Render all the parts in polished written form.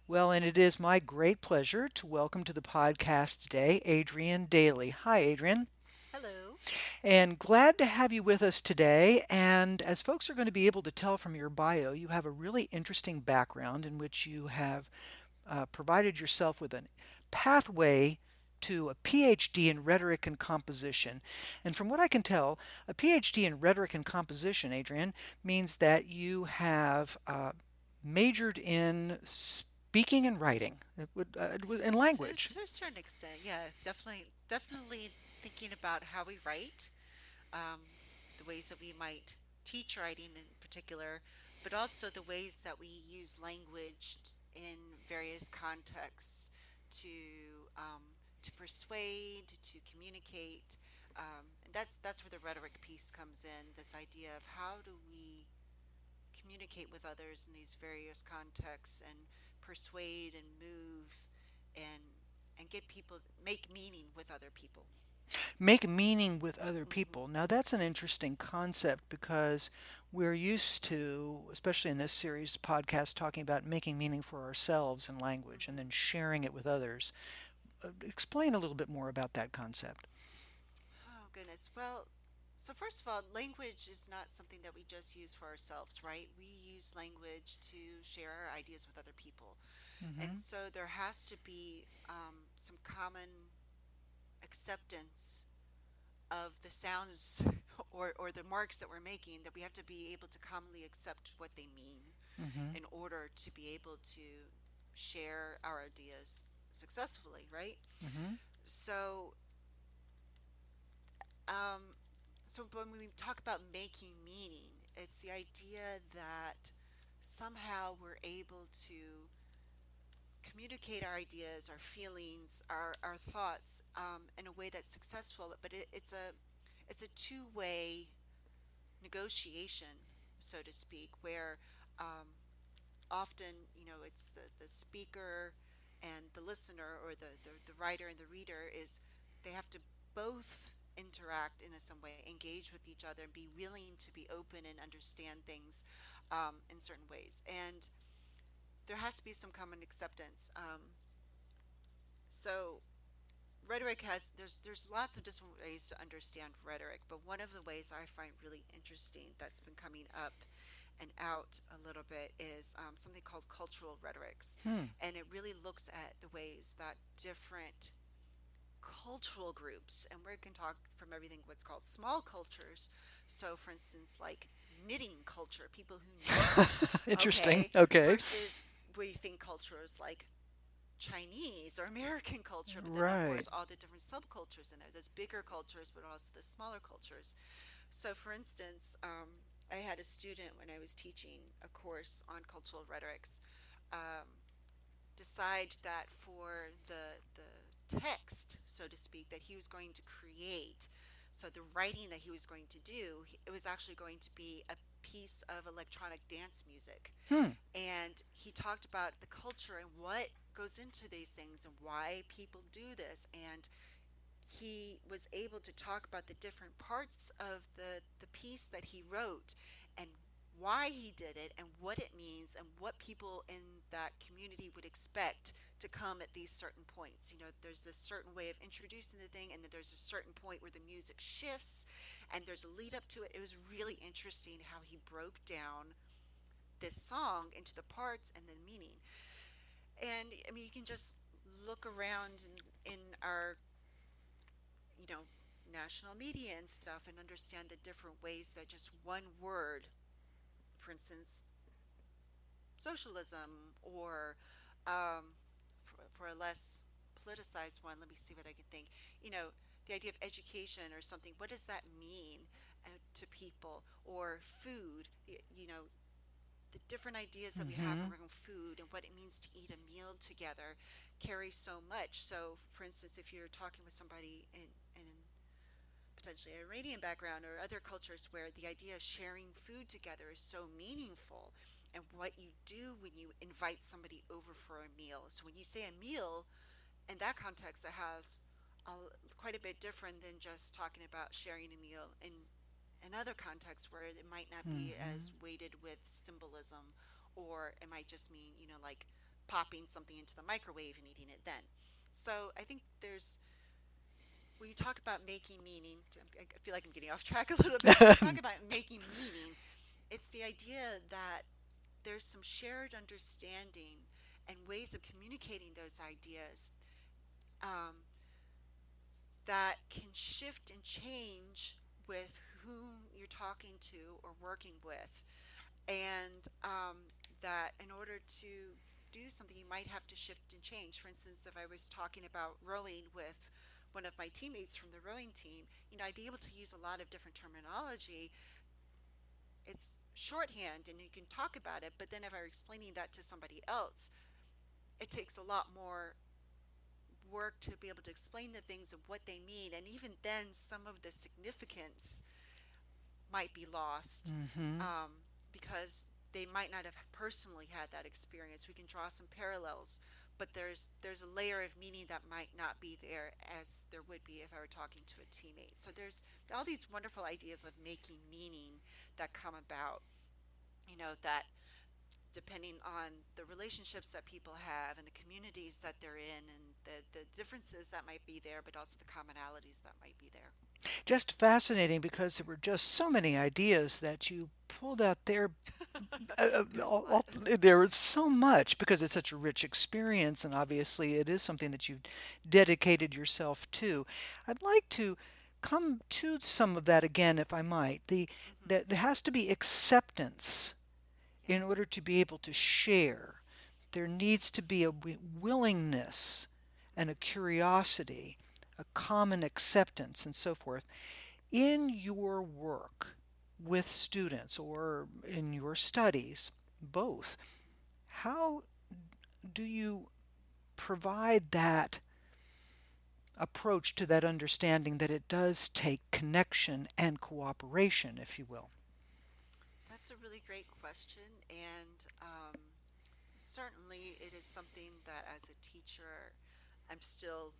Well, and it is my great pleasure to welcome to the podcast today Adrienne Daly. Hi, Adrienne, Hello. and glad to have you with us today. And as folks are going to be able to tell from your bio, you have a really interesting background in which you have provided yourself with a pathway to a PhD in rhetoric and composition. And from what I can tell, a PhD in rhetoric and composition, Adrienne, means that you have majored in speaking and writing and language. To a certain extent, yeah, definitely thinking about how we write, um, the ways that we might teach writing in particular, but also the ways that we use language in various contexts to persuade, to communicate, and that's where the rhetoric piece comes in. This idea of how do we communicate with others in these various contexts and persuade and move and get people make meaning with other people. Make meaning with other Hmm. people. Now, that's an interesting concept because we're used to, especially in this series podcast, talking about making meaning for ourselves in language and Hmm. then sharing it with others. Explain a little bit more about that concept. Oh goodness. Well, so first of all, language is not something that we just use for ourselves, right? We use language to share our ideas with other people. And Hmm. so there has to be some common acceptance of the sounds or the marks that we're making, that we have to be able to commonly accept what they mean Hmm. in order to be able to share our ideas successfully, right? Hmm. So, um, so when we talk about making meaning, it's the idea that somehow we're able to communicate our ideas, our feelings, our thoughts in a way that's successful, but it's a two-way negotiation, so to speak, where um, often, it's the speaker and the listener, or the writer and the reader, is they have to both interact in some way, engage with each other, and be willing to be open and understand things in certain ways. And there has to be some common acceptance. So rhetoric has there's lots of different ways to understand rhetoric, but one of the ways I find really interesting that's been coming up and out a little bit is something called cultural rhetorics. Hmm. And it really looks at the ways that different cultural groups, and we can talk from everything what's called small cultures. So, for instance, like knitting culture, people who knit, Interesting. okay, Okay. versus we think cultures like Chinese or American culture, but then of Right. course all the different subcultures in there. There's bigger cultures, but also the smaller cultures. So, for instance, I had a student when I was teaching a course on cultural rhetorics um, decide that for the text, so to speak, that he was going to create, so the writing that he was going to do, it was actually going to be a piece of electronic dance music. Hmm. And he talked about the culture and what goes into these things and why people do this. And he was able to talk about the different parts of the piece that he wrote and why he did it and what it means and what people in that community would expect to come at these certain points. There's this certain way of introducing the thing, and then there's a certain point where the music shifts and there's a lead up to it. It was really interesting how he broke down this song into the parts and the meaning. And I mean, you can just look around in our you know, national media and stuff and understand the different ways that just one word, for instance, socialism, or for a less politicized one, let me see what I can think. You know, the idea of education or something, what does that mean to people? Or food, the different ideas that we have Hmm. around food and what it means to eat a meal together carry so much. So, for instance, if you're talking with somebody in potentially an Iranian background or other cultures where the idea of sharing food together is so meaningful, and what you do when you invite somebody over for a meal. So when you say a meal, in that context, it has a, quite a bit different than just talking about sharing a meal in other contexts where it might not be Hmm. as weighted with symbolism, or it might just mean, like popping something into the microwave and eating it then. So I think there's, when you talk about making meaning, I feel like I'm getting off track a little bit. When you talk about making meaning, it's the idea that there's some shared understanding and ways of communicating those ideas, um, that can shift and change with whom you're talking to or working with. And that in order to do something, you might have to shift and change. For instance, if I was talking about rowing with one of my teammates from the rowing team, I'd be able to use a lot of different terminology. It's shorthand and you can talk about it, but then if I were explaining that to somebody else, it takes a lot more work to be able to explain the things of what they mean. And even then, some of the significance might be lost, Hmm. because they might not have personally had that experience. We can draw some parallels, but there's a layer of meaning that might not be there as there would be if I were talking to a teammate. So there's all these wonderful ideas of making meaning that come about, that depending on the relationships that people have and the communities that they're in and the differences that might be there, but also the commonalities that might be there. Just fascinating because there were just so many ideas that you pulled out there. There's a lot. There was so much because it's such a rich experience, and obviously it is something that you've dedicated yourself to. I'd like to come to some of that again, if I might. Hmm. There has to be acceptance in Yes. order to be able to share. There needs to be a willingness and a curiosity, a common acceptance, and so forth. In your work with students or in your studies, both, how do you provide that approach to that understanding that it does take connection and cooperation, if you will? That's a really great question, and certainly it is something that as a teacher I'm still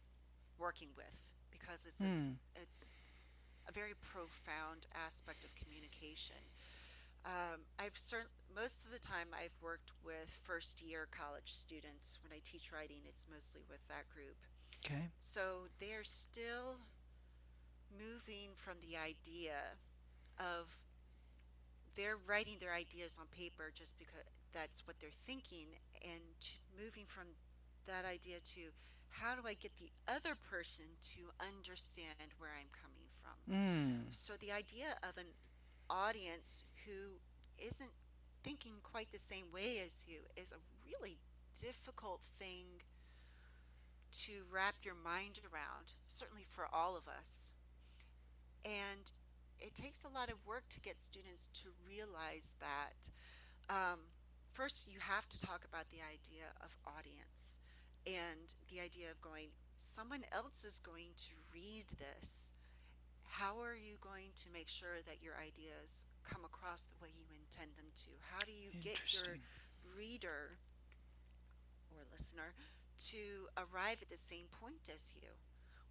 working with, because Hmm. it's a very profound aspect of communication. I've certain Most of the time I've worked with first year college students. When I teach writing, it's mostly with that group. Okay. So they're still moving from the idea of, they're writing their ideas on paper just because that's what they're thinking, and moving from that idea to, how do I get the other person to understand where I'm coming from? Hmm. So the idea of an audience who isn't thinking quite the same way as you is a really difficult thing to wrap your mind around, certainly for all of us. And it takes a lot of work to get students to realize that, um, first, you have to talk about the idea of audience and the idea of going, someone else is going to read this. How are you going to make sure that your ideas come across the way you intend them to? How do you get your Interesting. reader or listener to arrive at the same point as you?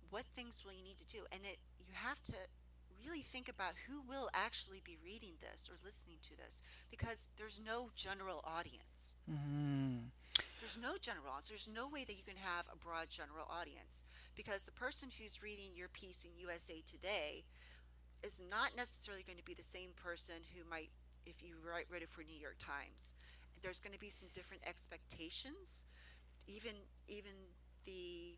What things will you need to do? And you have to really think about who will actually be reading this or listening to this, because there's no general audience. Hmm. There's no general audience. There's no way that you can have a broad general audience, because the person who's reading your piece in USA Today is not necessarily going to be the same person who might, if you write it for New York Times. There's going to be some different expectations. Even the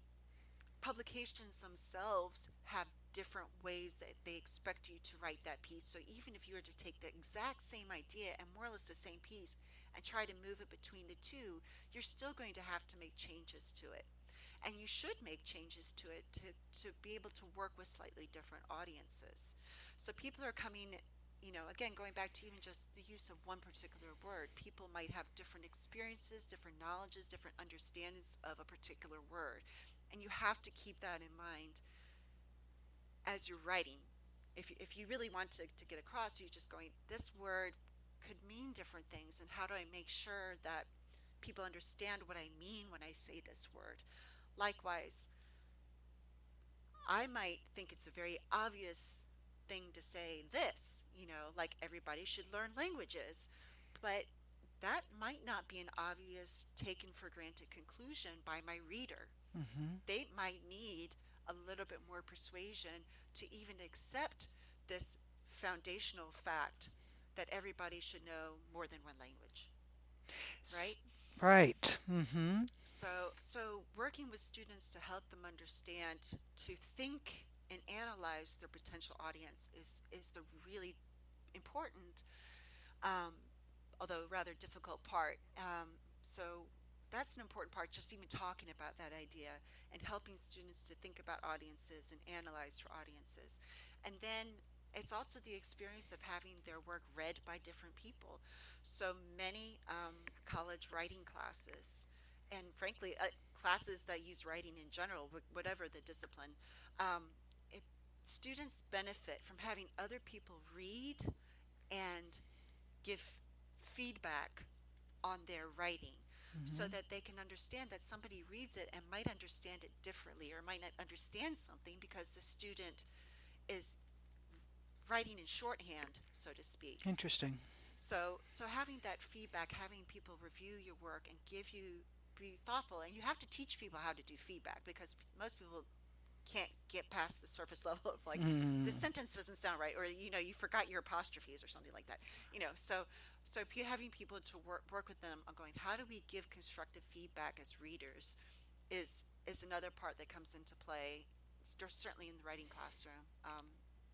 publications themselves have different ways that they expect you to write that piece. So even if you were to take the exact same idea and more or less the same piece and try to move it between the two, you're still going to have to make changes to it. And you should make changes to it to be able to work with slightly different audiences. So people are coming, again, going back to even just the use of one particular word, people might have different experiences, different knowledges, different understandings of a particular word. And you have to keep that in mind as you're writing. If you really want to get across, you're just going, this word could mean different things, and how do I make sure that people understand what I mean when I say this word? Likewise, I might think it's a very obvious thing to say this, like everybody should learn languages. But that might not be an obvious taken for granted conclusion by my reader. Hmm. They might need a little bit more persuasion to even accept this foundational fact that everybody should know more than one language, right? Right. Hmm. So working with students to help them understand, to think and analyze their potential audience is the really important, um, although rather difficult part. So that's an important part, just even talking about that idea and helping students to think about audiences and analyze for audiences. And then it's also the experience of having their work read by different people. So many college writing classes, and frankly, classes that use writing in general, whatever the discipline, um, it, students benefit from having other people read and give feedback on their writing so Hmm. that they can understand that somebody reads it and might understand it differently or might not understand something because the student is writing in shorthand, so to speak. Interesting. So having that feedback, having people review your work and give you, be thoughtful, and you have to teach people how to do feedback because most people can't get past the surface level of like, this Mm. sentence doesn't sound right, or you forgot your apostrophes or something like that. So having people to work with them on going, how do we give constructive feedback as readers is another part that comes into play, certainly in the writing classroom,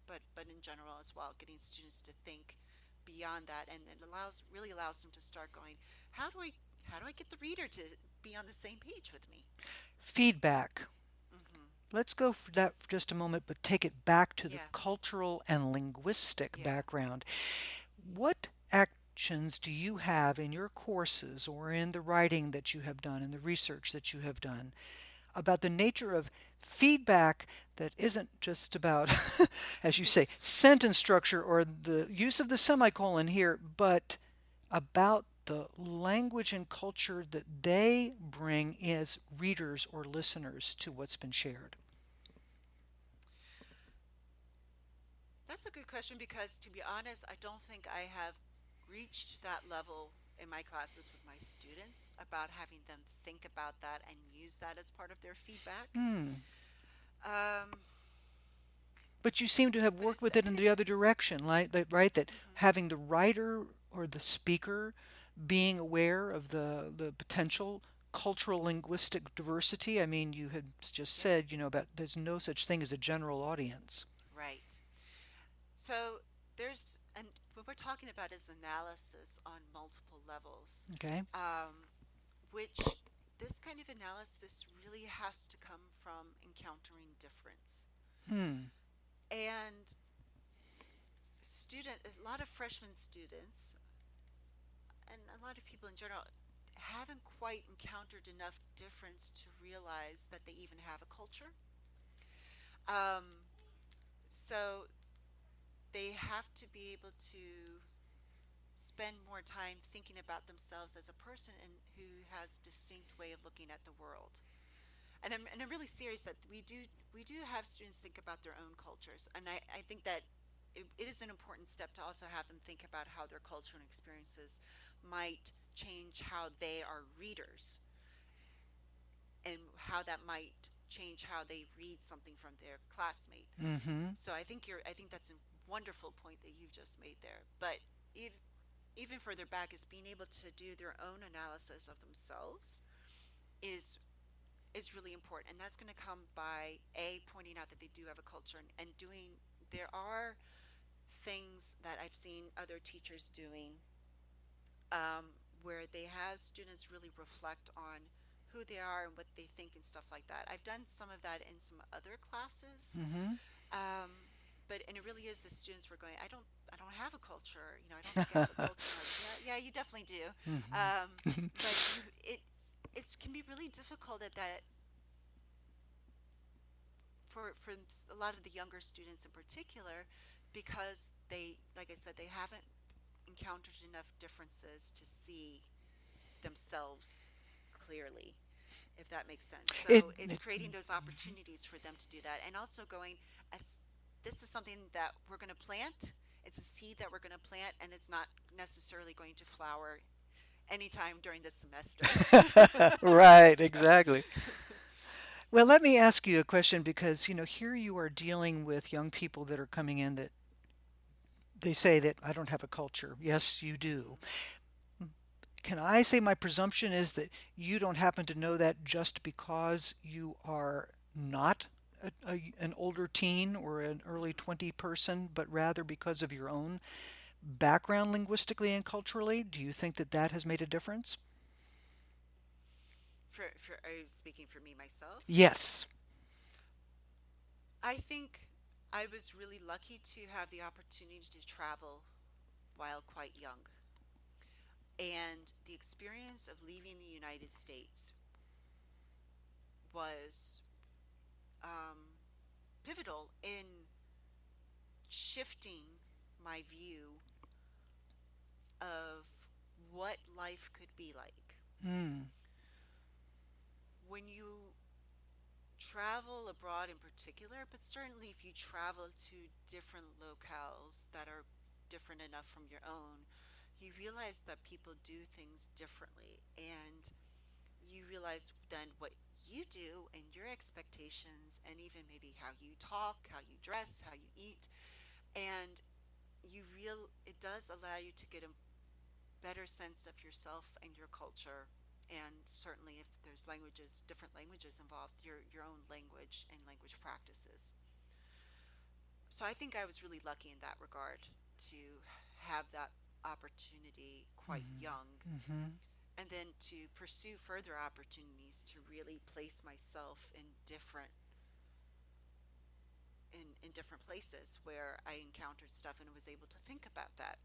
but in general as well, getting students to think beyond that, and it really allows them to start going, how do I how do I get the reader to be on the same page with me? Feedback. Hmm. Let's go for that for just a moment, but take it back to the Yeah, cultural and linguistic yeah. background. What actions do you have in your courses or in the writing that you have done and the research that you have done about the nature of feedback that isn't just about, as you say, sentence structure or the use of the semicolon here, but about the language and culture that they bring as readers or listeners to what's been shared? That's a good question because, to be honest, I don't think I have reached that level in my classes with my students about having them think about that and use that as part of their feedback. Hmm. Um, But you seem to have but worked with I it in think the it's. other direction, right? Right, that Mhm. having the writer or the speaker being aware of the potential cultural linguistic diversity. I mean, you had just said, Yes, about there's no such thing as a general audience. right. So and what we're talking about is analysis on multiple levels, Okay. um, which this kind of analysis really has to come from encountering difference. Hmm. And a lot of freshman students and a lot of people in general haven't quite encountered enough difference to realize that they even have a culture. Um, so they have to be able to spend more time thinking about themselves as a person and who has distinct way of looking at the world. And I'm really serious that we do have students think about their own cultures, and I think that it is an important step to also have them think about how their culture and experiences might change how they are readers and how that might change how they read something from their classmate. Mm-hmm. So I think that's a wonderful point that you've just made there. But if, even further back is being able to do their own analysis of themselves is is really important, and that's going to come by pointing out that they do have a culture, and doing, there are things that I've seen other teachers doing, um, where they have students really reflect on who they are and what they think and stuff like that. I've done some of that in some other classes, Mm-hmm. but and it really is the students were going, I don't have a culture, I don't think I have a culture. I'm like, yeah, you definitely do. Mm-hmm. But it can be really difficult at that for a lot of the younger students in particular, because they, like I said, they haven't encountered enough differences to see themselves clearly, if that makes sense. it, So it's it creating those opportunities for them to do that, and also going, as this is something that we're going to plant. It's a seed that we're going to plant, and it's not necessarily going to flower anytime during the semester. Right, So, exactly. Well, let me ask you a question because, here you are dealing with young people that are coming in that they say that I don't have a culture. Yes, you do. mhm. Can I say my presumption is that you don't happen to know that just because you are not an older teen or an early Mhm. 20 person, but rather because of your own background linguistically and culturally? Do you think that that has made a difference? For are you speaking for me myself? Yes. I think I was really lucky to have the opportunity to travel while quite young. And the experience of leaving the United States was um, pivotal in shifting my view of what life could be like. Mm. When you travel abroad in particular, but certainly if you travel to different locales that are different enough from your own, you realize that people do things differently. And you realize then what you do and your expectations, and even maybe how you talk, how you dress, how you eat. And it does allow you to get a better sense of yourself and your culture, and certainly if there's different languages involved, your own language and language practices. So I think I was really lucky in that regard to have that opportunity quite young, Hmm. and then to pursue further opportunities to really place myself in different places where I encountered stuff and was able to think about that.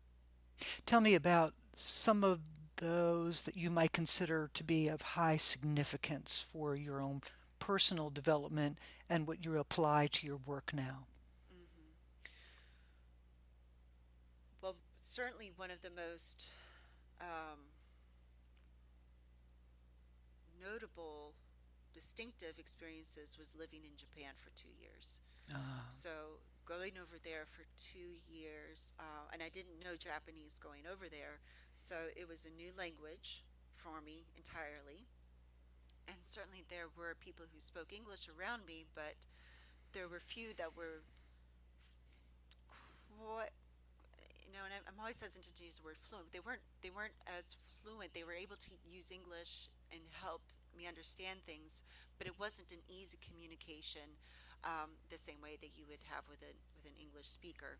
Tell me about some of those that you might consider to be of high significance for your own personal development and what you apply to your work now. hmm Well, certainly one of the most um, notable, distinctive experiences was living in Japan for 2 years. Ah, So going over there for 2 years, and I didn't know Japanese going over there, so it was a new language for me entirely. And certainly there were people who spoke English around me, but there were few that were quite, and I'm always hesitant to use the word fluent. They weren't as fluent. They were able to use English and help me understand things, but it wasn't an easy communication the same way that you would have with an English speaker.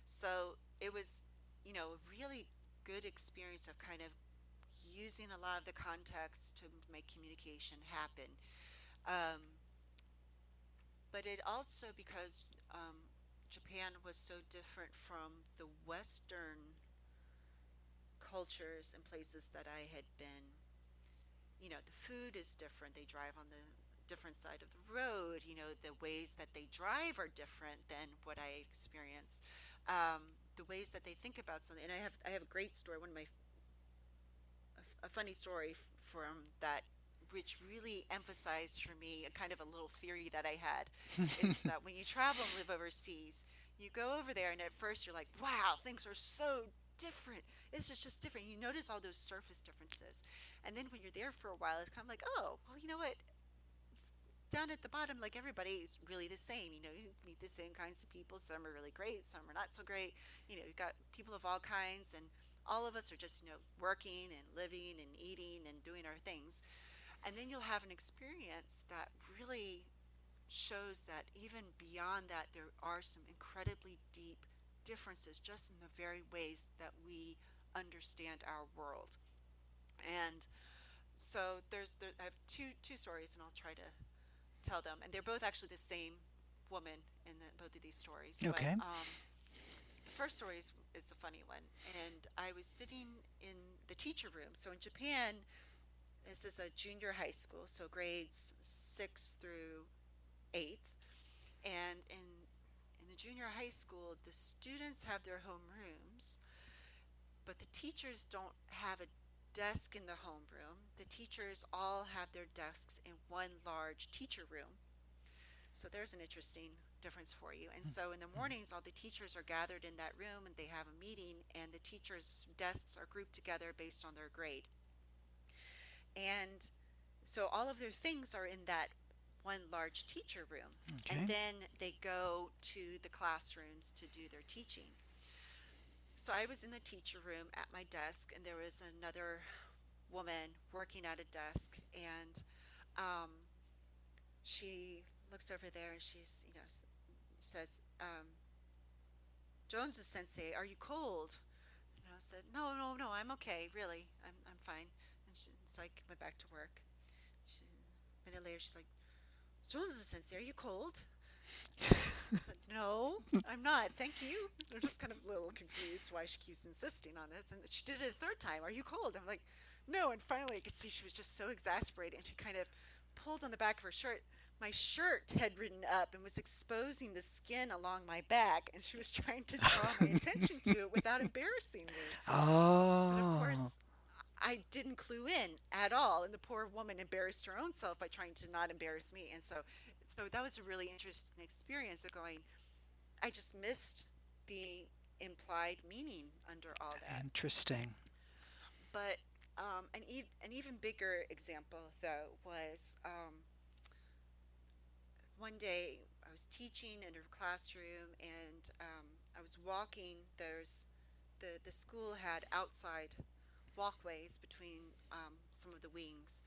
So it was, a really good experience of kind of using a lot of the context to make communication happen. Um, but it also because Japan was so different from the Western cultures and places that I had been. The food is different. They drive on the different side of the road. The ways that they drive are different than what I experienced. The ways that they think about something. And I have a great story. A funny story from that, which really emphasized for me a kind of a little theory that I had, is that when you travel and live overseas, you go over there and at first you're like, wow, things are so different. This is just different. You notice all those surface differences. And then when you're there for a while, it's kind of like, oh, well, you know what? Down at the bottom, like everybody's really the same. You meet the same kinds of people. Some are really great, some are not so great. You've got people of all kinds, and all of us are just, working and living and eating and doing our things. And then you'll have an experience that really shows that even beyond that, there are some incredibly deep differences just in the very ways that we understand our world. And so I have two stories, and I'll try to tell them, and they're both actually the same woman in both of these stories. But okay. the first story is the funny one, and I was sitting in the teacher room. So in Japan, this is a junior high school, so grades 6th through 8th, and in the junior high school, the students have their home rooms, but the teachers don't have a desk in the homeroom. The teachers all have their desks in one large teacher room. So there's an interesting difference for you. And so in the mornings, all the teachers are gathered in that room and they have a meeting, and the teachers' desks are grouped together based on their grade. And so all of their things are in that one large teacher room. And Okay. then they go to the classrooms to do their teaching. So I was in the teacher room at my desk, and there was another woman working at a desk, and um, she looks over there and she's, says, Jones's sensei, are you cold? And I said, no, no, no, I'm okay, really, I'm fine. And so I went back to work. A minute later, she's like, Jones's sensei, are you cold? I said, no, I'm not. Thank you. I'm just kind of a little confused why she keeps insisting on this. And she did it a third time. Are you cold? I'm like, no. And finally, I could see she was just so exasperated. And she kind of pulled on the back of her shirt. My shirt had ridden up and was exposing the skin along my back. And she was trying to draw my attention to it without embarrassing me. But of Oh, course, I didn't clue in at all, and the poor woman embarrassed her own self by trying to not embarrass me. And so that was a really interesting experience of going. I just missed the implied meaning under all that. interesting. But an even bigger example though was one day I was teaching in a classroom, and I was walking. There's the school had outside walkways between some of the wings.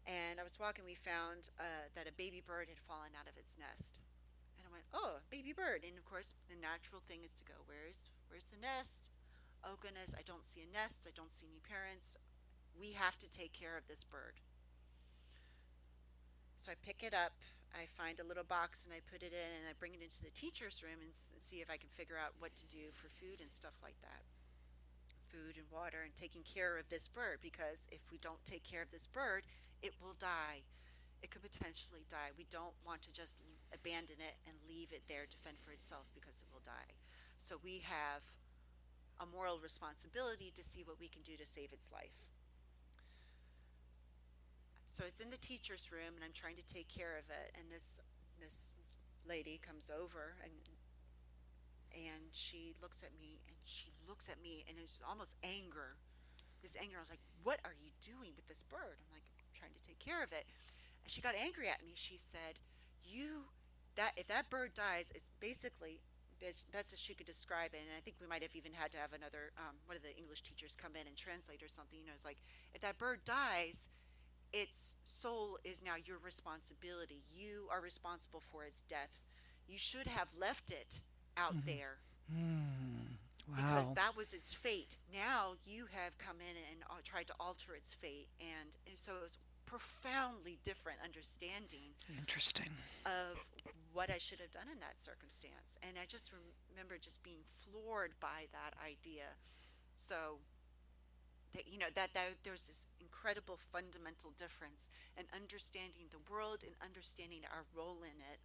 And I was walking, we found that a baby bird had fallen out of its nest. And I went, oh, baby bird. And of course, the natural thing is to go, where's the nest? Oh goodness, I don't see a nest. I don't see any parents. We have to take care of this bird. So I pick it up. I find a little box and I put it in and I bring it into the teacher's room and see if I can figure out what to do for food and stuff like that. Food and water and taking care of this bird, because if we don't take care of this bird, it will die. It could potentially die. We don't want to just abandon it and leave it there to fend for itself because it will die. So we have a moral responsibility to see what we can do to save its life. So it's in the teacher's room and I'm trying to take care of it, and this lady comes over and she looks at me and it's almost anger. This anger, I was like, what are you doing with this bird? I'm like, I'm trying to take care of it. And she got angry at me. She said, you that if that bird dies, it's basically best as she could describe it. And I think we might have even had to have another one of the English teachers come in and translate or something. It's like, if that bird dies, its soul is now your responsibility. You are responsible for its death. You should have left it out Mhm. there Mm, because wow. that was its fate. Now you have come in and tried to alter its fate. And so it was profoundly different understanding Interesting. of what I should have done in that circumstance. And I just remember just being floored by that idea. So that there's this incredible fundamental difference in understanding the world and understanding our role in it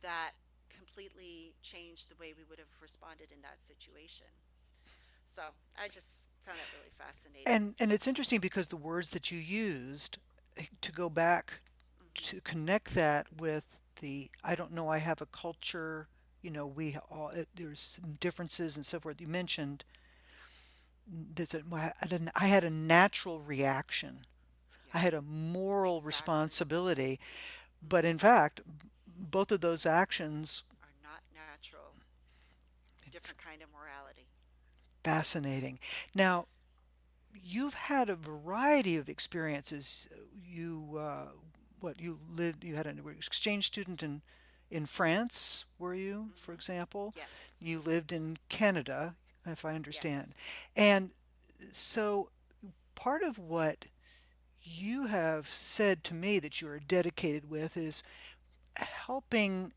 that completely changed the way we would have responded in that situation. So I just found that really fascinating. And it's interesting because the words that you used to go back Hmm. to connect that with the I don't know, I have a culture, we all there's some differences and so forth. You mentioned I had a natural reaction. I Yeah, had a moral exactly. responsibility, but in Hmm. fact, both of those actions Are not natural. Different kind of morality. fascinating. Now, you've had a variety of experiences. You had an exchange student in France, were you, for Hmm. example? Yes. You lived in Canada, if I Yes. understand. And so part of what you have said to me that you are dedicated with is helping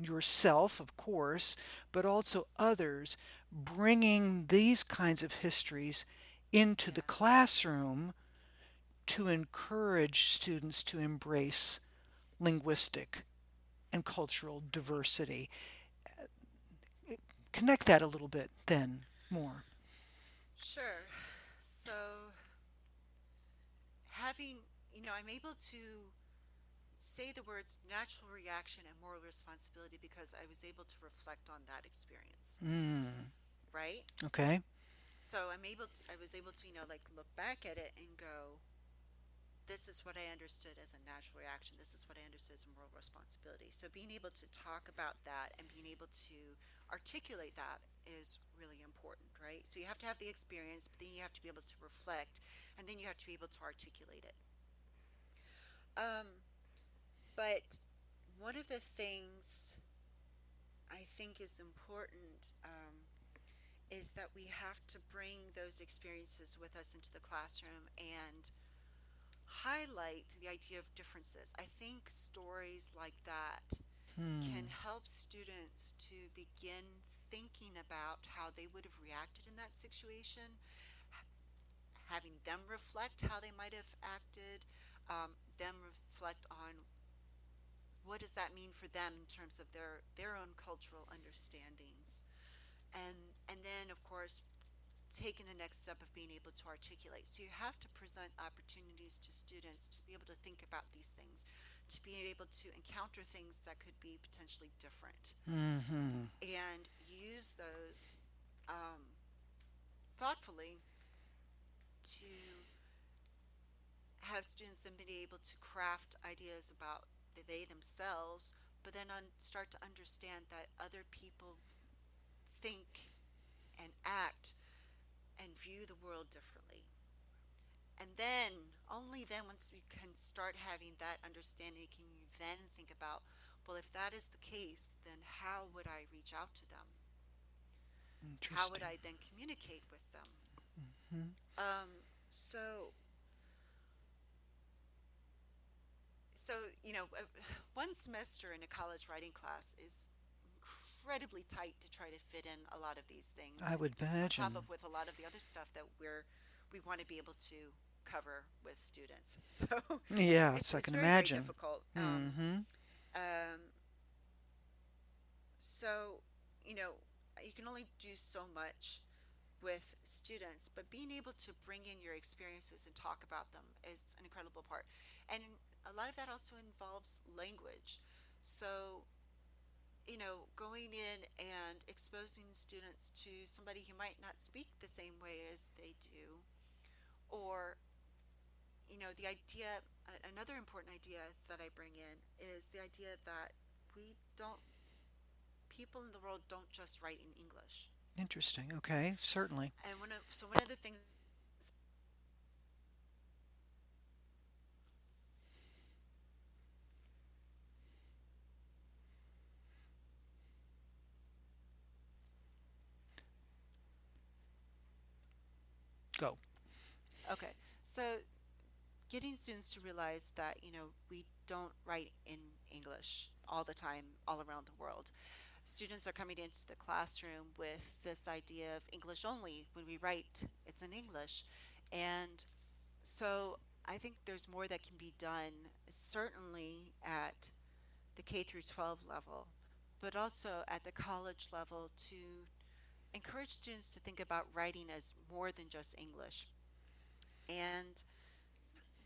yourself, of course, but also others, bringing these kinds of histories into the Yeah. classroom to encourage students to embrace linguistic and cultural diversity. Connect that a little bit then more. Sure. So having, I'm able to say the words natural reaction and moral responsibility because I was able to reflect on that experience, Mm, right? okay. So I was able to, like look back at it and go, this is what I understood as a natural reaction. This is what I understood as a moral responsibility. So being able to talk about that and being able to articulate that is really important, right? So you have to have the experience, but then you have to be able to reflect, and then you have to be able to articulate it. Um, but one of the things I think is important is that we have to bring those experiences with us into the classroom and highlight the idea of differences. I think stories like that can Hmm. help students to begin thinking about how they would have reacted in that situation, having them reflect how they might have acted, them reflect on what does that mean for them in terms of their own cultural understandings, and then of course taking the next step of being able to articulate. So you have to present opportunities to students to be able to think about these things, to be able to encounter things that could be potentially different, Hmm. and use those um, thoughtfully to have students then be able to craft ideas about they themselves, but then start to understand that other people think and act and view the world differently. And then, only then, once we can start having that understanding, can you then think about, well, if that is the case, then how would I reach out to them? How would Interesting. I then communicate with them? Hmm. So, so one semester in a college writing class is incredibly tight to try to fit in a lot of these I things, would on top imagine. of with a lot of the other stuff that we want to be able to cover with students. So Yes, I it's can very, very imagine. difficult. Hmm. Um, so, you know, you can only do so much with students, but being able to bring in your experiences and talk about them is an incredible part. And a lot of that also involves language. So, going in and exposing students to somebody who might not speak the same way as they do, or, the idea, another important idea that I bring in is the idea that we don't, people in the world don't just write in English. Interesting. Okay, certainly. And one of the things Go. Okay, so getting students to realize that, we don't write in English all the time, all around the world. Students are coming into the classroom with this idea of English only. When we write, it's in English. And so I think there's more that can be done, certainly at the K through 12 level, but also at the college level to encourage students to think about writing as more than just English. And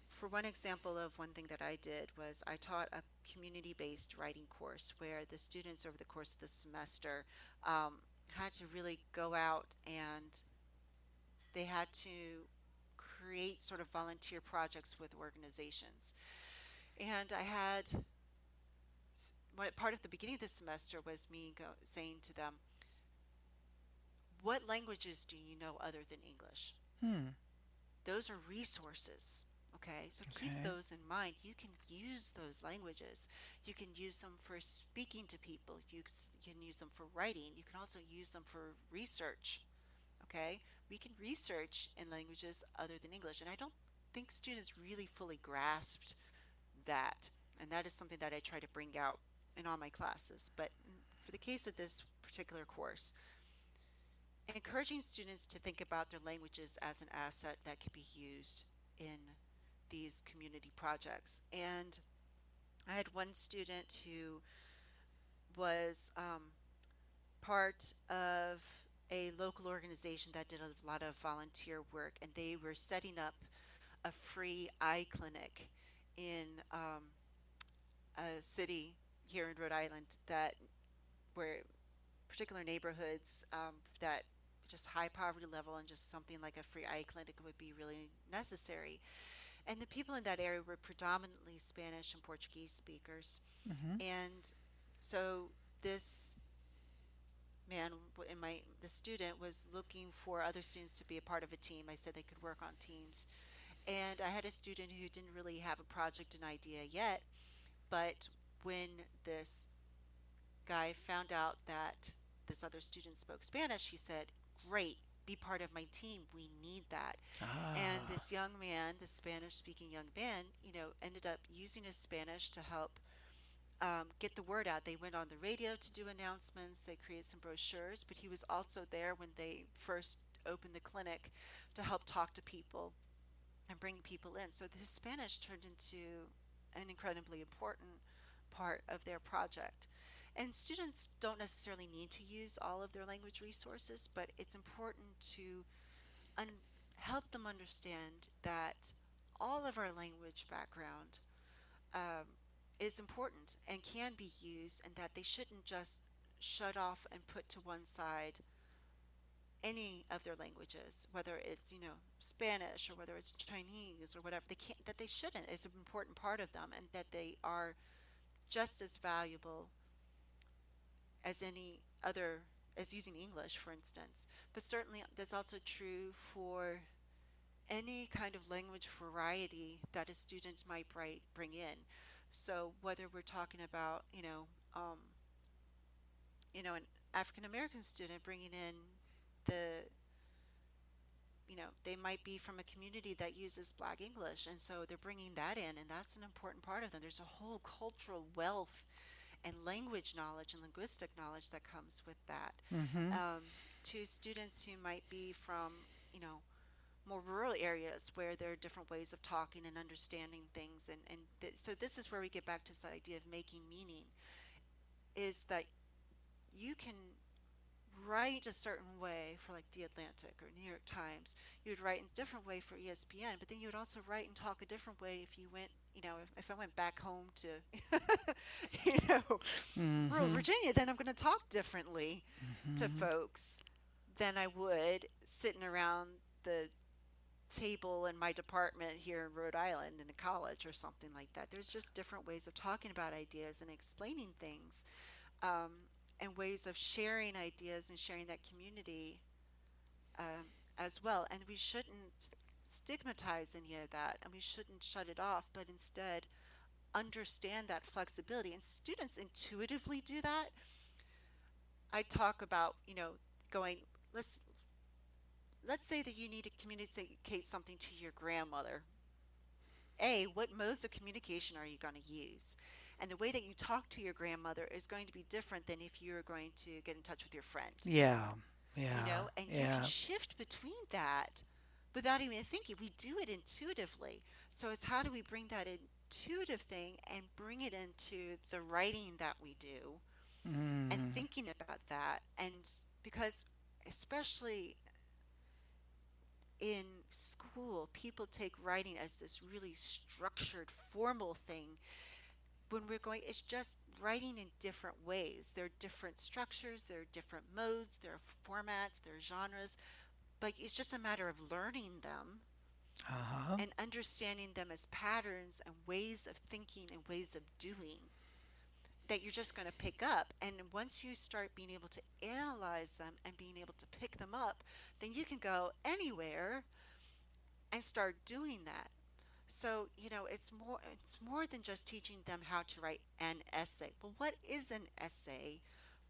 for one example of one thing that I did was I taught a community-based writing course where the students over the course of the semester had to really go out and they had to create sort of volunteer projects with organizations. And I had what part of the beginning of the semester was me saying to them, what languages do you know other than English? Hmm. Those are resources. Okay, so keep Okay. those in mind. You can use those languages. You can use them for speaking to people. You can use them for writing. You can also use them for research. Okay, we can research in languages other than English. And I don't think students really fully grasped that. And that is something that I try to bring out in all my classes. But for the case of this particular course, encouraging students to think about their languages as an asset that can be used in these community projects. And I had one student who was part of a local organization that did a lot of volunteer work, and they were setting up a free eye clinic in a city here in Rhode Island that where particular neighborhoods that just high poverty level, and just something like a free eye clinic would be really necessary. And the people in that area were predominantly Spanish and Portuguese speakers. Mm-hmm. And so this man in my the student was looking for other students to be a part of a team. I said they could work on teams. And I had a student who didn't really have a project and idea yet, but when this guy found out that this other student spoke Spanish, he said, "Great, be part of my team. We need that." And Ah. this young man, the Spanish speaking young man, ended up using his Spanish to help get the word out. They went on the radio to do announcements, they created some brochures, but he was also there when they first opened the clinic to help talk to people and bring people in. So his Spanish turned into an incredibly important part of their project. And students don't necessarily need to use all of their language resources, but it's important to un- help them understand that all of our language background um, is important and can be used, and that they shouldn't just shut off and put to one side any of their languages, whether it's Spanish or whether it's Chinese or whatever. They can't, that they shouldn't. It's an important part of them, and that they are just as valuable as any other, as using English, for instance. But certainly, that's also true for any kind of language variety that a student might bring in. So whether we're talking about, an African American student bringing in the, they might be from a community that uses Black English, and so they're bringing that in, and that's an important part of them. There's a whole cultural wealth and language knowledge and linguistic knowledge that comes with that. Mm-hmm. Um, to students who might be from, more rural areas where there are different ways of talking and understanding things, so this is where we get back to this idea of making meaning, is that you can write a certain way for like the Atlantic or New York Times. You would write in a different way for ESPN, but then you would also write and talk a different way if you went, if I went back home to, you know, rural Mm-hmm. Virginia, then I'm going to talk differently to Mm-hmm. folks than I would sitting around the table in my department here in Rhode Island in a college or something like that. There's just different ways of talking about ideas and explaining things, um, and ways of sharing ideas and sharing that community, as well. And we shouldn't stigmatize any of that, and we shouldn't shut it off, but instead understand that flexibility. And students intuitively do that. I talk about, going, let's let's say that you need to communicate something to your grandmother. A, what modes of communication are you going to use? And the way that you talk to your grandmother is going to be different than if you're going to get in touch with your friend. Yeah. Yeah. And you can Yeah. shift between that without even thinking. We do it intuitively. So it's how do we bring that intuitive thing and bring it into the writing that we do, and Mm. thinking about that. And because, especially in school, people take writing as this really structured, formal thing. When we're going, it's just writing in different ways. There are different structures, there are different modes, there are formats, there are genres, but it's just a matter of learning them Uh-huh. and understanding them as patterns and ways of thinking and ways of doing that you're just going to pick up. And once you start being able to analyze them and being able to pick them up, then you can go anywhere and start doing that. So, it's more than just teaching them how to write an essay. Well, what is an essay?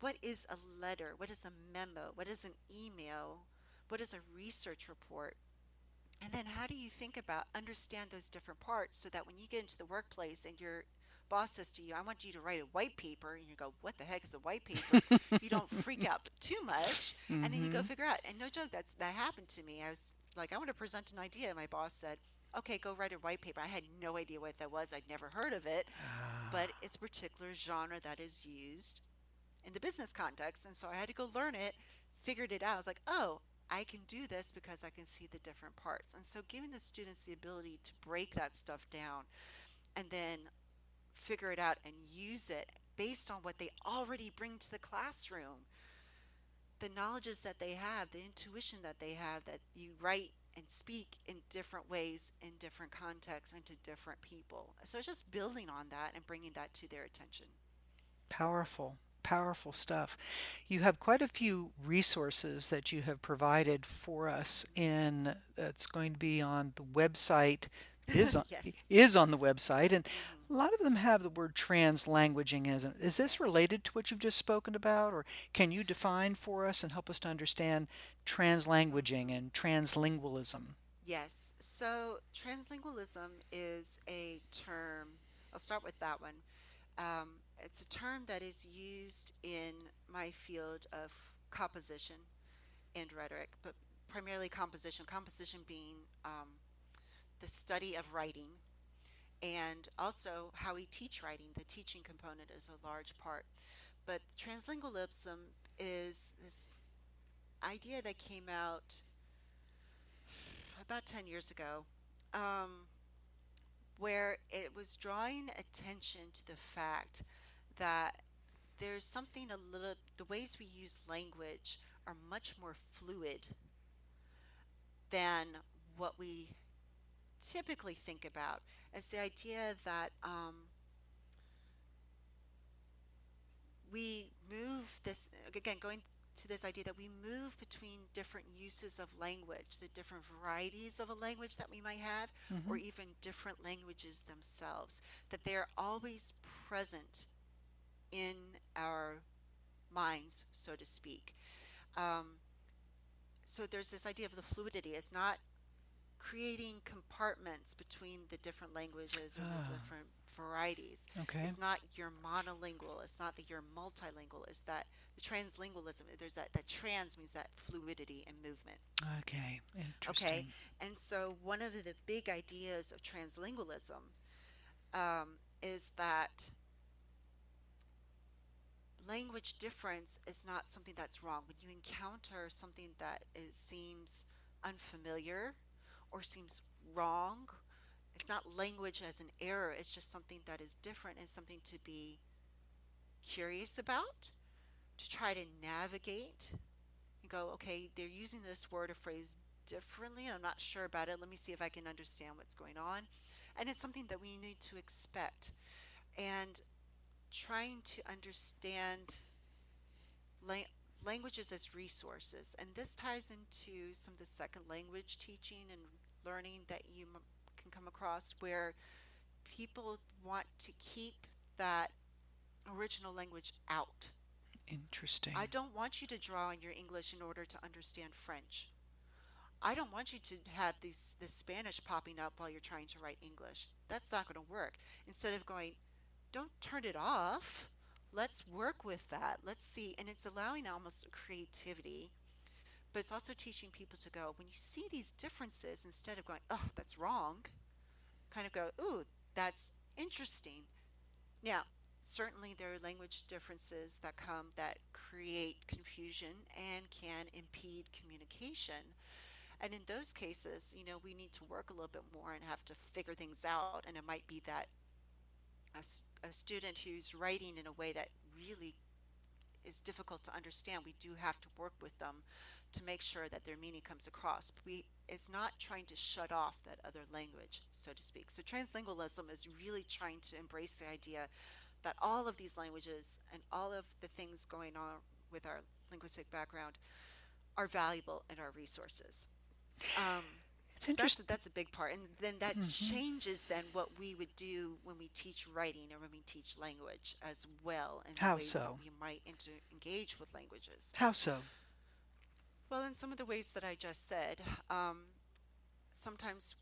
What is a letter? What is a memo? What is an email? What is a research report? And then how do you think about understand those different parts so that when you get into the workplace and your boss says to you, "I want you to write a white paper," and you go, "What the heck is a white paper?" You don't freak out too much, and then you go Mm-hmm. figure out. And no joke, that happened to me. I was like, "I want to present an idea." And my boss said, "Okay, go write a white paper." I had no idea what that was. I'd never heard of it, but Ah. it's a particular genre that is used in the business context. And so I had to go learn it, figured it out. I was like, "Oh, I can do this because I can see the different parts." And so giving the students the ability to break that stuff down and then figure it out and use it based on what they already bring to the classroom the knowledges that they have, the intuition that they have, that you write and speak in different ways, in different contexts, and to different people. So it's just building on that and bringing that to their attention. Powerful, powerful stuff. You have quite a few resources that you have provided for us in that's going to be on the website, is on, Yes. is on the website, and Hmm. a lot of them have the word translanguaging as it. Is this Yes. related to what you've just spoken about, or can you define for us and help us to understand translanguaging Hmm. and translingualism? Yes. So translingualism is a term. I'll start with that one. It's a term that is used in my field of composition and rhetoric, but primarily composition. Composition being the study of writing, and also how we teach writing. The teaching component is a large part. But translingualism is this idea that came out about 10 years ago, um, where it was drawing attention to the fact that there's something a little, the ways we use language are much more fluid than what we typically think about, as the idea that we move this, again, going to this idea that we move between different uses of language, the different varieties of a language that we might have, or Hmm. even different languages themselves, that they're always present in our minds, so to speak. Um, so there's this idea of the fluidity. It's not creating compartments between the different languages or the Ah, different varieties. okay. It's not you're monolingual. It's not that you're multilingual. It's that the translingualism, there's that trans means that fluidity and movement. Okay. Okay. Interesting. And so one of the big ideas of translingualism is that language difference is not something that's wrong. When you encounter something that seems unfamiliar or seems wrong, it's not language as an error, it's just something that is different and something to be curious about, to try to navigate and go, okay, they're using this word or phrase differently, and I'm not sure about it. Let me see if I can understand what's going on. And it's something that we need to expect. And trying to understand la- languages as resources. And this ties into some of the second language teaching and learning that you can come across, where people want to keep that original language out. I Interesting. don't want you to draw on your English in order to understand French. I don't want you to have this Spanish popping up while you're trying to write English. That's not going to work. Instead of going, don't turn it off. Let's work with that. Let's see. And it's allowing almost creativity, but it's also teaching people to go, when you see these differences, instead of going, oh, that's wrong, kind of go, ooh, that's interesting. Now, certainly there are language differences that come that create confusion and can impede communication. And in those cases, we need to work a little bit more and have to figure things out. And it might be that a student who's writing in a way that really is difficult to understand, we do have to work with them to make sure that their meaning comes across. It's not trying to shut off that other language, so to speak. So translingualism is really trying to embrace the idea that all of these languages and all of the things going on with our linguistic background are valuable and are resources. Um, It's so that's interesting. that's a big part, and then that Hmm. changes then what we would do when we teach writing or when we teach language as well, and the How ways that so? we might engage with languages. How so? Well, in some of the ways that I just said, sometimes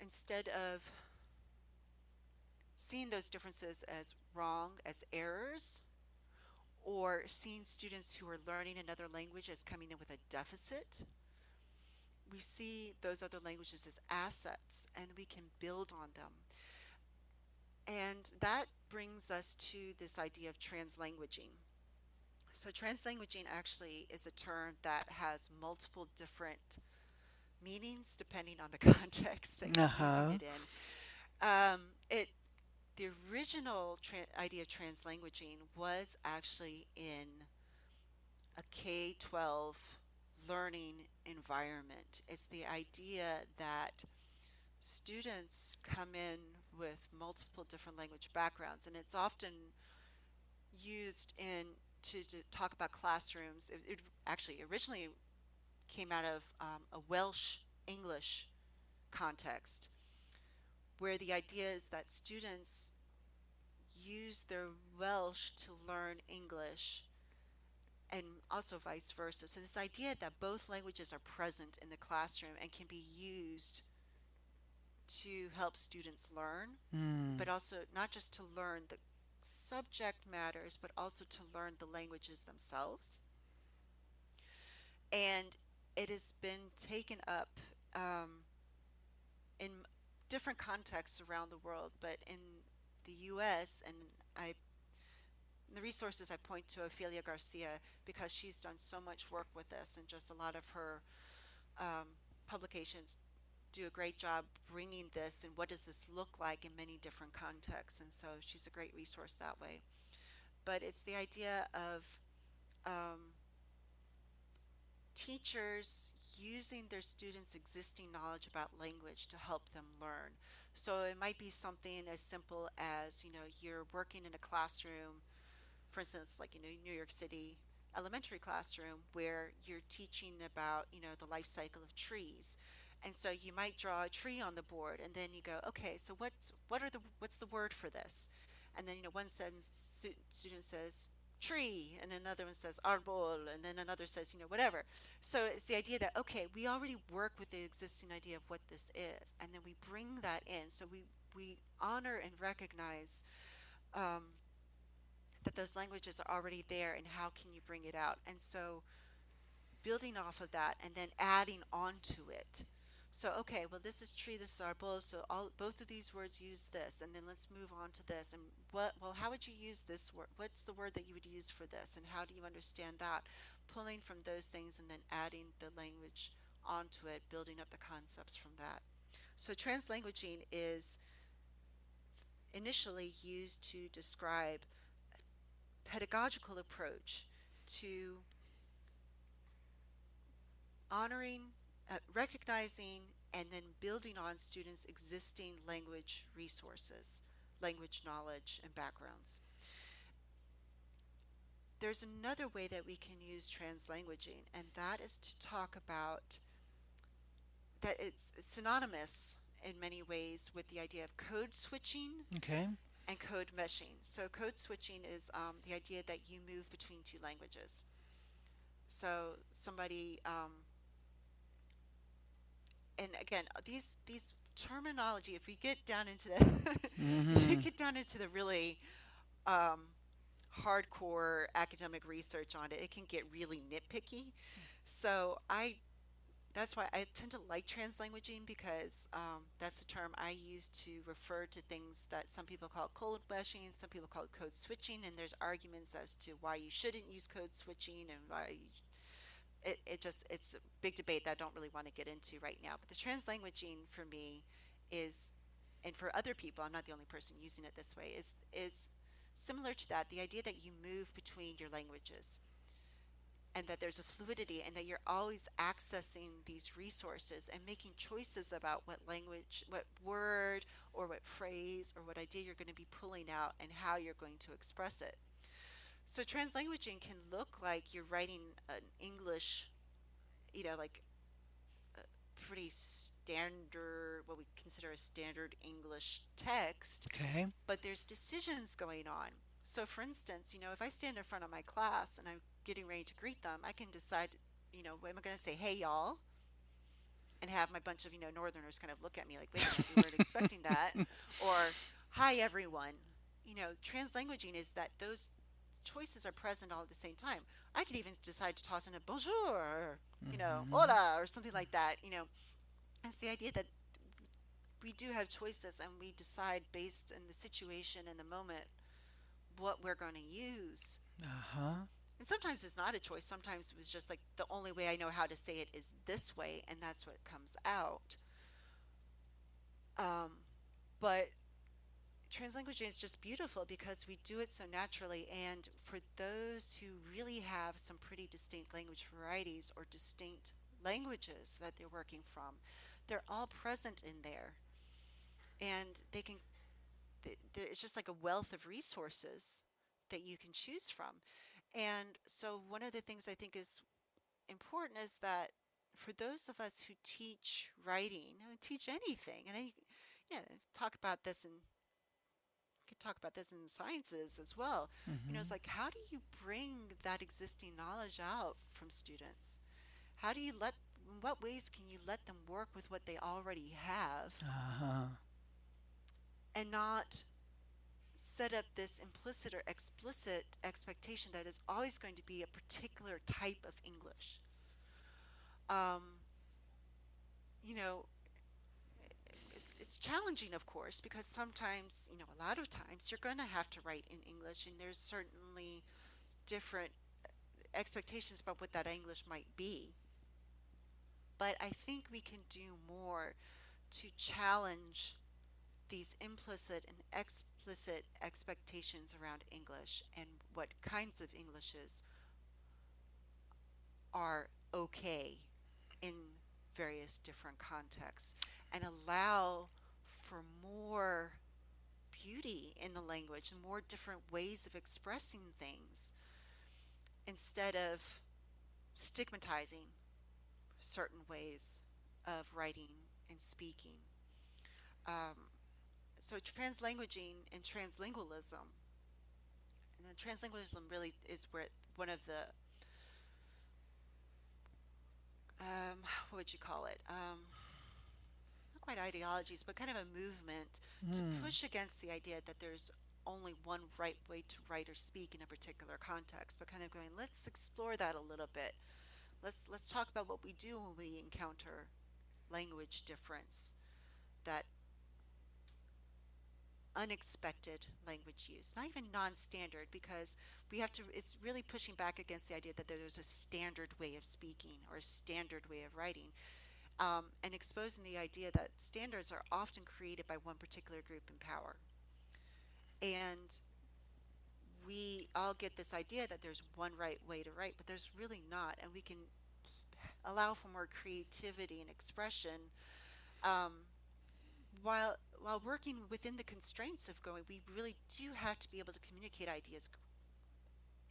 instead of seeing those differences as wrong, as errors, or seeing students who are learning another language as coming in with a deficit, we see those other languages as assets and we can build on them. And that brings us to this idea of translanguaging. So, translanguaging actually is a term that has multiple different meanings depending on the context that you're using Uh-huh. it in. It The original idea of translanguaging was actually in a K-12 learning environment. It's the idea that students come in with multiple different language backgrounds, and it's often used to talk about classrooms. It actually originally came out of a Welsh English context, where the idea is that students use their Welsh to learn English and also vice versa. So, this idea that both languages are present in the classroom and can be used to help students learn, Mm. but also not just to learn the subject matters, but also to learn the languages themselves. And it has been taken up um, in different contexts around the world, but in the US, and I the resources I point to Ophelia Garcia because she's done so much work with this, and just a lot of her um, publications do a great job bringing this and what does this look like in many different contexts. And so she's a great resource that way. But it's the idea of um, teachers using their students' existing knowledge about language to help them learn. So it might be something as simple as, you're working in a classroom, for instance, like, New York City elementary classroom where you're teaching about, the life cycle of trees. And so you might draw a tree on the board and then you go, okay, so what's the word for this? And then, one sentence, student says tree, and another one says arbol, and then another says, whatever. So it's the idea that, okay, we already work with the existing idea of what this is, and then we bring that in. So we honor and recognize um, that those languages are already there, and how can you bring it out? And so building off of that and then adding onto it. So, okay, well, this is tree, this is arbol, so both of these words use this, and then let's move on to this. And how would you use this word? What's the word that you would use for this, and how do you understand that? Pulling from those things and then adding the language onto it, building up the concepts from that. So, translanguaging is initially used to describe pedagogical approach to honoring, recognizing, and then building on students' existing language resources, language knowledge, and backgrounds. There's another way that we can use translanguaging, and that is to talk about that it's synonymous in many ways with the idea of code switching Okay. and code meshing. So, code switching is the idea that you move between two languages. So, somebody and again, these terminology, if we get down into the if you Mm-hmm. get down into the really um, hardcore academic research on it, it can get really nitpicky. So I that's why I tend to like translanguaging, because that's the term I use to refer to things that some people call code meshing, some people call it code switching, and there's arguments as to why you shouldn't use code switching and why it's a big debate that I don't really want to get into right now. But the translanguaging for me is, and for other people, I'm not the only person using it this way, is similar to that. The idea that you move between your languages and that there's a fluidity and that you're always accessing these resources and making choices about what language, what word, or what phrase or what idea you're going to be pulling out and how you're going to express it. So translanguaging can look like you're writing an English, like a pretty standard, what we consider a standard English text, Okay. but there's decisions going on. So, for instance, if I stand in front of my class and I'm getting ready to greet them, I can decide, am I going to say, hey, y'all, and have my bunch of, Northerners kind of look at me like, wait a minute, we weren't expecting that. Or, hi, everyone. Translanguaging is that those choices are present all at the same time. I could even decide to toss in a bonjour, or, Mm-hmm. hola, or something like that. It's the idea that we do have choices and we decide based in the situation and the moment what we're going to use. Uh-huh. And sometimes it's not a choice. Sometimes it was just like the only way I know how to say it is this way, and that's what comes out. Um, but Translanguaging is just beautiful because we do it so naturally. And for those who really have some pretty distinct language varieties or distinct languages that they're working from, they're all present in there. And they can, it's just like a wealth of resources that you can choose from. And so, one of the things I think is important is that for those of us who teach writing, teach anything, and yeah, talk about this in could talk about this in sciences as well. It's Hmm. like how do you bring that existing knowledge out from students? How do you let in what ways can you let them work with what they already have Uh-huh. and not set up this implicit or explicit expectation that is always going to be a particular type of English? Um, you know, it's challenging, of course, because sometimes, a lot of times you're going to have to write in English, and there's certainly different expectations about what that English might be. But I think we can do more to challenge these implicit and explicit expectations around English and what kinds of Englishes are okay in various different contexts and allow for more beauty in the language and more different ways of expressing things instead of stigmatizing certain ways of writing and speaking. Um, so translanguaging and translingualism, and then translingualism really is where one of the what would you call it? Not quite ideologies, but kind of a movement to Mm. push against the idea that there's only one right way to write or speak in a particular context, but kind of going, let's explore that a little bit. Let's talk about what we do when we encounter language difference, that unexpected language use, not even non-standard, because we have to, it's really pushing back against the idea that there's a standard way of speaking or a standard way of writing, and exposing the idea that standards are often created by one particular group in power. And we all get this idea that there's one right way to write, but there's really not, and we can allow for more creativity and expression, um, while working within the constraints of going, we really do have to be able to communicate ideas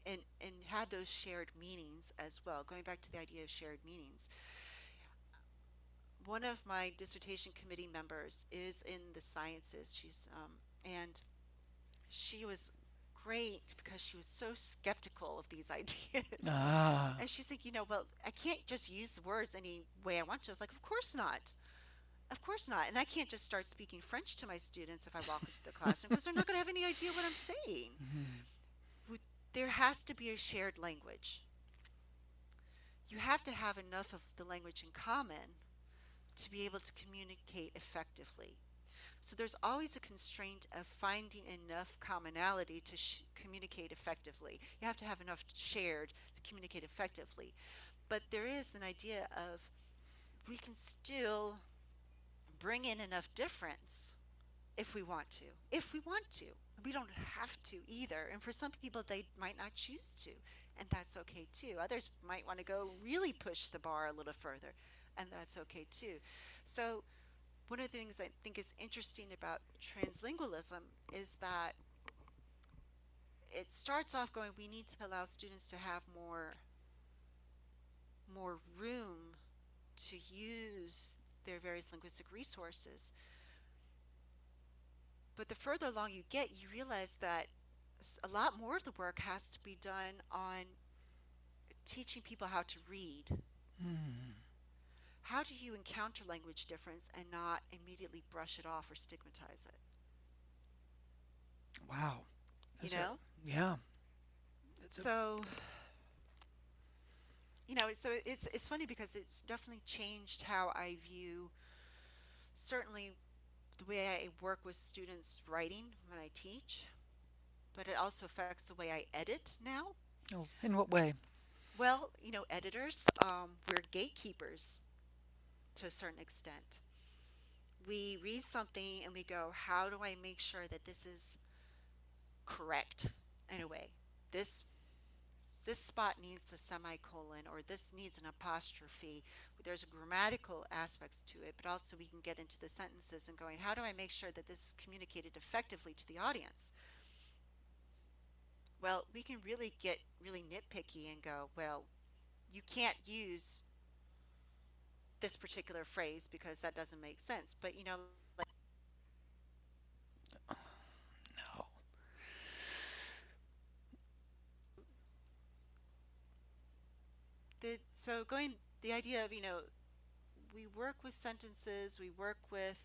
and have those shared meanings as well. Going back to the idea of shared meanings, one of my dissertation committee members is in the sciences. And she was great because she was so skeptical of these ideas. Ah. And she's like, well, I can't just use the words any way I want to. I was like, of course not. Of course not. And I can't just start speaking French to my students if I walk into the classroom because they're not going to have any idea what I'm saying. Mhm. There has to be a shared language. You have to have enough of the language in common to be able to communicate effectively. So there's always a constraint of finding enough commonality to communicate effectively. You have to have enough shared to communicate effectively. But there is an idea of we can still bring in enough difference if we want to. If we want to. We don't have to either. And for some people, they might not choose to. And that's okay too. Others might want to go really push the bar a little further. And that's okay too. So, one of the things I think is interesting about translingualism is that it starts off going, we need to allow students to have more room to use their various linguistic resources. But the further along you get, you realize that a lot more of the work has to be done on teaching people how to read. Mm. How do you encounter language difference and not immediately brush it off or stigmatize it? Wow. You That's a know? yeah. That's a So, it's funny because it's definitely changed how I view certainly the way I work with students writing when I teach, but it also affects the way I edit now. oh. In what way? Well, editors, we're gatekeepers to a certain extent. we read something and we go, how do I make sure that this is correct in a way? This this spot needs a semicolon or this needs an apostrophe. There's grammatical aspects to it, but also we can get into the sentences and going, how do I make sure that this is communicated effectively to the audience? Well, we can really get really nitpicky and go, well, you can't use this particular phrase because that doesn't make sense. But like No. so going the idea of, we work with sentences, we work with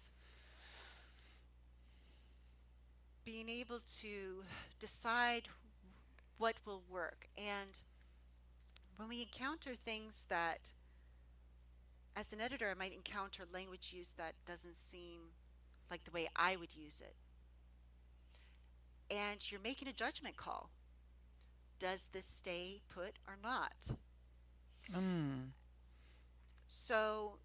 being able to decide what will work. And when we encounter things that, as an editor, I might encounter language use that doesn't seem like the way I would use it. And you're making a judgment call. Does this stay put or not? Mm. So,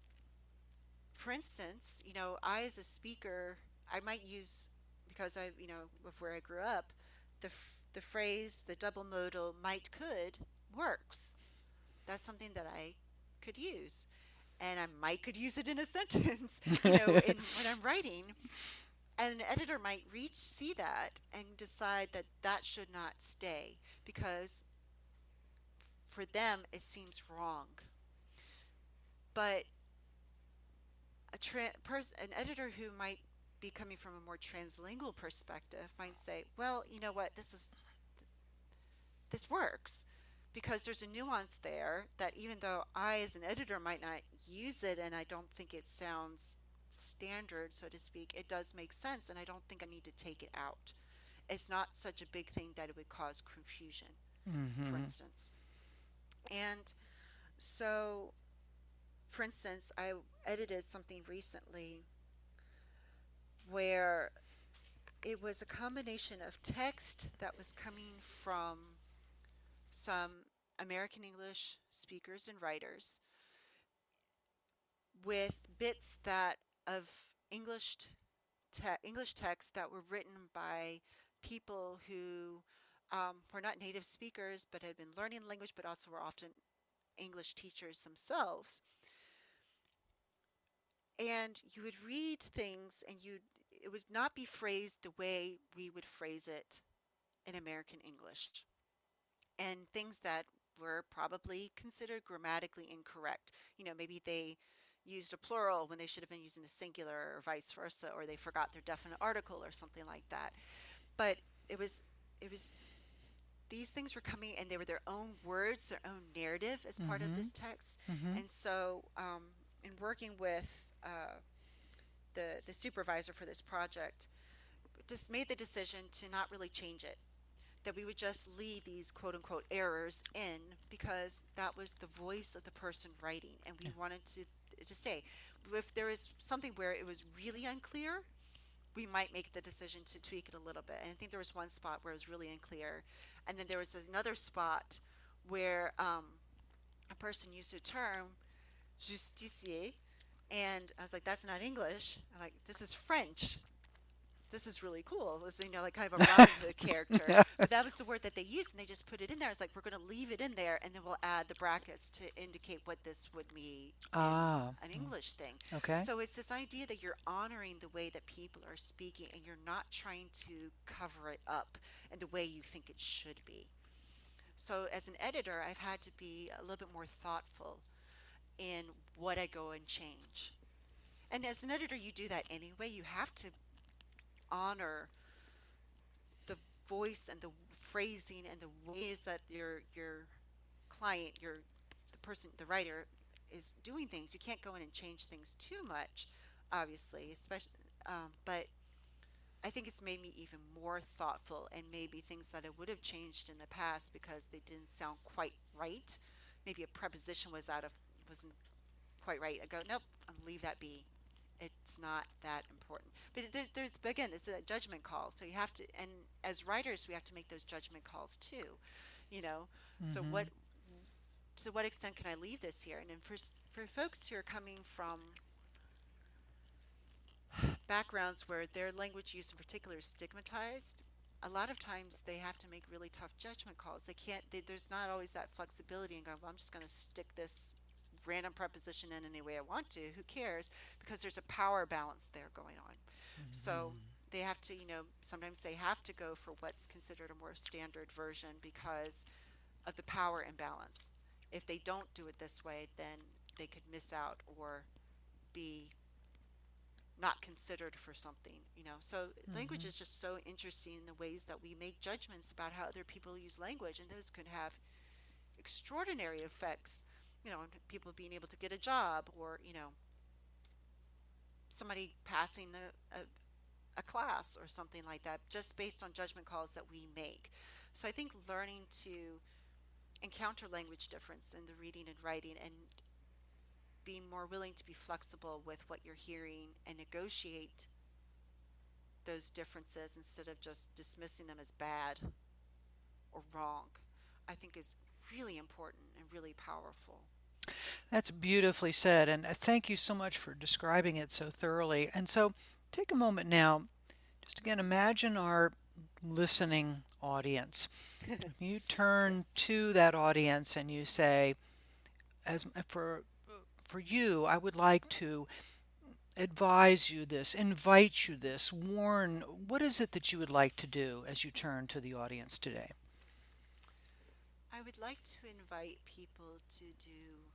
for instance, I as a speaker, I might use, because of where I grew up, the phrase, the double modal might could works. That's something that I could use. And I might could use it in a sentence, in when I'm writing. And an editor might see that and decide that that should not stay because for them it seems wrong. But an editor who might be coming from a more translingual perspective might say, well, you know what, this works because there's a nuance there that even though I as an editor might not use it and I don't think it sounds standard, so to speak, it does make sense and I don't think I need to take it out. It's not such a big thing that it would cause confusion, for Mm-hmm. instance. And so, for instance, I edited something recently where it was a combination of text that was coming from some American English speakers and writers with bits that of English English texts that were written by people who were not native speakers but had been learning language but also were often English teachers themselves. And you would read things and it would not be phrased the way we would phrase it in American English. And things that were probably considered grammatically incorrect. Maybe they used a plural when they should have been using the singular or vice versa, or they forgot their definite article or something like that. But it was it was these things were coming and they were their own words, their own narrative as part of Mm-hmm. this text. Mm-hmm. And so, in working with the supervisor for this project, just made the decision to not really change it, that we would just leave these quote unquote errors in because that was the voice of the person writing. And we wanted to say, if there is something where it was really unclear, we might make the decision to tweak it a little bit. And I think there was one spot where it was really unclear. And then there was another spot where a person used a term, justicier. And I was like, that's not English. I'm like, this is French. This is really cool. It was, like kind of a Robin Hood character. But that was the word that they used, and they just put it in there. It's like, we're going to leave it in there, and then we'll add the brackets to indicate what this would be in Ah. an English thing. Okay. So it's this idea that you're honoring the way that people are speaking, and you're not trying to cover it up in the way you think it should be. So as an editor, I've had to be a little bit more thoughtful in what I go and change. And as an editor, you do that anyway. You have to honor the voice and the phrasing and the ways that your client, the person, the writer is doing things. You can't go in and change things too much, obviously, especially. But I think it's made me even more thoughtful and maybe things that I would have changed in the past because they didn't sound quite right. Maybe a preposition wasn't quite right. I go, nope, I'm gonna leave that be. It's not that important. But there's again, it's a judgment call. So you have to, and as writers, we have to make those judgment calls too. You know, so Mm-hmm. to what extent can I leave this here? And then for folks who are coming from backgrounds where their language use in particular is stigmatized, a lot of times they have to make really tough judgment calls. They can't, there's not always that flexibility and go, well, I'm just going to stick this random preposition in any way I want to. Who cares? Because there's a power balance there going on. So Hmm. they have to, sometimes they have to go for what's considered a more standard version because of the power imbalance. If they don't do it this way, then they could miss out or be not considered for something. So language Hmm. is just so interesting in the ways that we make judgments about how other people use language, and those could have extraordinary effects, on people being able to get a job or, somebody passing a class or something like that, just based on judgment calls that we make. So I think learning to encounter language difference in the reading and writing and being more willing to be flexible with what you're hearing and negotiate those differences instead of just dismissing them as bad or wrong, I think is really important and really powerful. That's beautifully said, and thank you so much for describing it so thoroughly. And so, take a moment now, just again, imagine our listening audience. You turn Yes. to that audience and you say, as for you, I would like to advise you this, invite you this, warn. What is it that you would like to do as you turn to the audience today? I would like to invite people to do,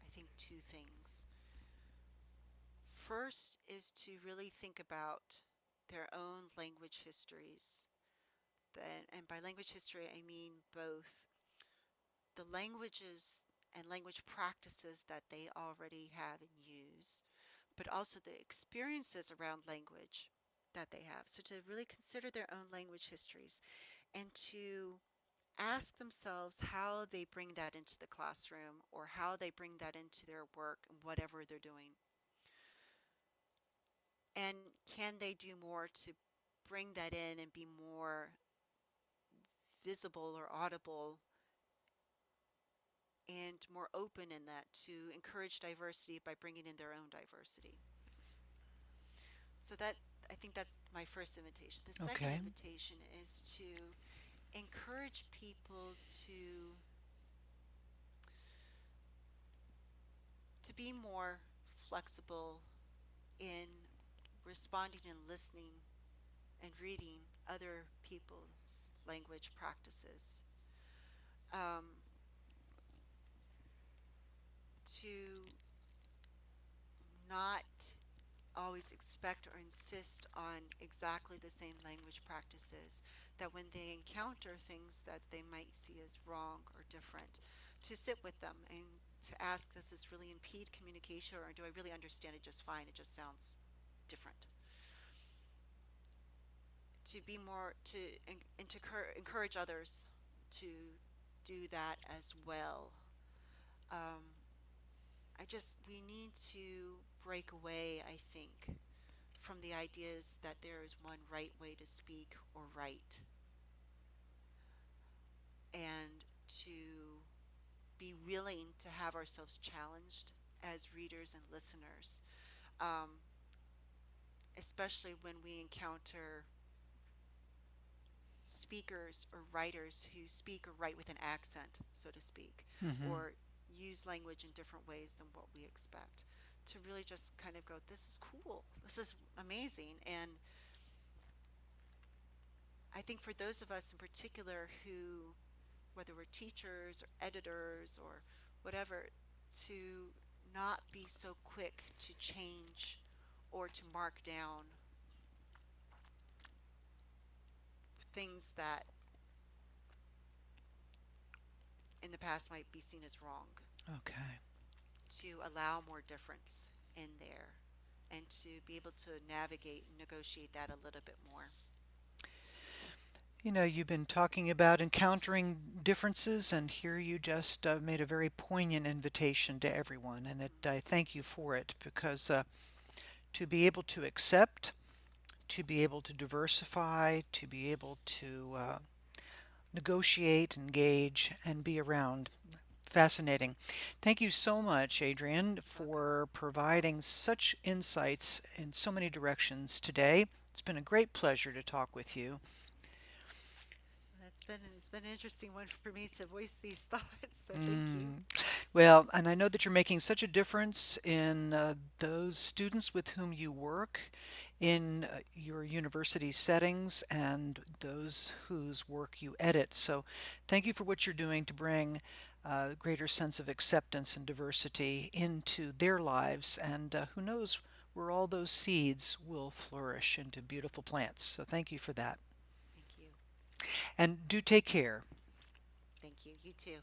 I think, two things. First is to really think about their own language histories. And by language history, I mean both the languages and language practices that they already have and use, but also the experiences around language that they have. So to really consider their own language histories and to ask themselves how they bring that into the classroom or how they bring that into their work and whatever they're doing. And can they do more to bring that in and be more visible or audible and more open in that to encourage diversity by bringing in their own diversity? So that, I think that's my first invitation. The second Okay. invitation is to encourage people to be more flexible in responding and listening and reading other people's language practices. Um, to not always expect or insist on exactly the same language practices, that when they encounter things that they might see as wrong or different, to sit with them and to ask, does this really impede communication or do I really understand it just fine? It just sounds different. To be more to and to encourage others to do that as well. Um, we need to break away, I think, from the ideas that there is one right way to speak or write, and to be willing to have ourselves challenged as readers and listeners, um, especially when we encounter speakers or writers who speak or write with an accent, so to speak, Hmm. or use language in different ways than what we expect. To really just kind of go, this is cool, this is amazing. And I think for those of us in particular who, whether we're teachers or editors or whatever, to not be so quick to change or to mark down things that in the past might be seen as wrong, Okay. to allow more difference in there and to be able to navigate and negotiate that a little bit more. You know, you've been talking about encountering differences, and here you just made a very poignant invitation to everyone, and I thank you for it because to be able to accept, to be able to diversify, to be able to negotiate, engage, and be around. Fascinating. Thank you so much, Adrienne, Welcome. for providing such insights in so many directions today. It's been a great pleasure to talk with you. It's been an interesting one for me to voice these thoughts. So thank you. Mm. Well, and I know that you're making such a difference in those students with whom you work in your university settings and those whose work you edit. So thank you for what you're doing to bring a greater sense of acceptance and diversity into their lives. And who knows where all those seeds will flourish into beautiful plants. So thank you for that. Thank you. And do take care. Thank you. You too.